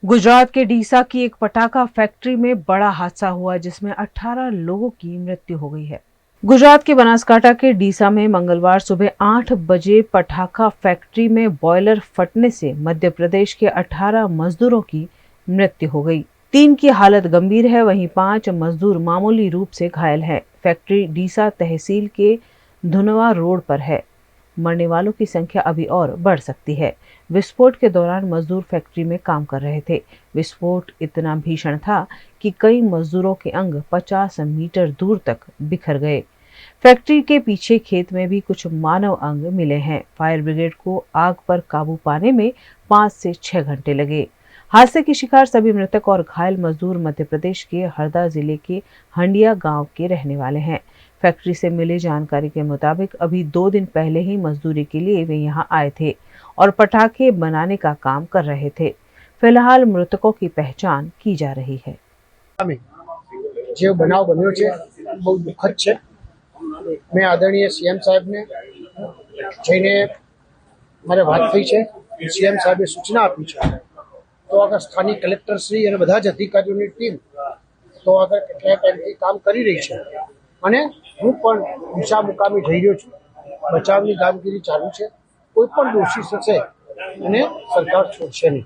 गुजरात के डीसा की एक पटाखा फैक्ट्री में बड़ा हादसा हुआ जिसमें 18 लोगों की मृत्यु हो गई है। गुजरात के बनासकांठा के डीसा में मंगलवार सुबह 8 बजे पटाखा फैक्ट्री में बॉयलर फटने से मध्य प्रदेश के 18 मजदूरों की मृत्यु हो गई। 3 की हालत गंभीर है, वहीं 5 मजदूर मामूली रूप से घायल हैं। फैक्ट्री डीसा तहसील के धुनवा रोड पर है। मरने वालों की संख्या अभी और बढ़ सकती है। विस्फोट के दौरान मजदूर फैक्ट्री में काम कर रहे थे। विस्फोट इतना भीषण था कि कई मजदूरों के अंग 50 मीटर दूर तक बिखर गए। फैक्ट्री के पीछे खेत में भी कुछ मानव अंग मिले हैं। फायर ब्रिगेड को आग पर काबू पाने में 5 से 6 घंटे लगे। हादसे के शिकार सभी मृतक और घायल मजदूर मध्य प्रदेश के हरदा जिले के हंडिया गांव के रहने वाले हैं। फैक्ट्री से मिली जानकारी के मुताबिक अभी 2 दिन पहले ही मजदूरी के लिए वे यहां आए थे और पटाखे बनाने का काम कर रहे थे। फिलहाल मृतकों की पहचान की जा रही है। जो बनाव बन्यो छे बहुत दुखद छे। मैं आदरणीय सीएम साहेब ने जईने मारे बात थई छे। सीएम साहेबे सूचना आपी छे तो अगर स्थानिक कलेक्टर श्री और બધા જ અધિકારીઓની ટીમ તો આગળ કેટલા ટાઈમથી કામ કરી રહી છે અને હું પણ દિશા મુકામે જઈ રહ્યો છું। બચાવની કામગીરી ચાલુ છે। કોઈ પણ દોષી હશે અને સરકાર છોડશે નહીં।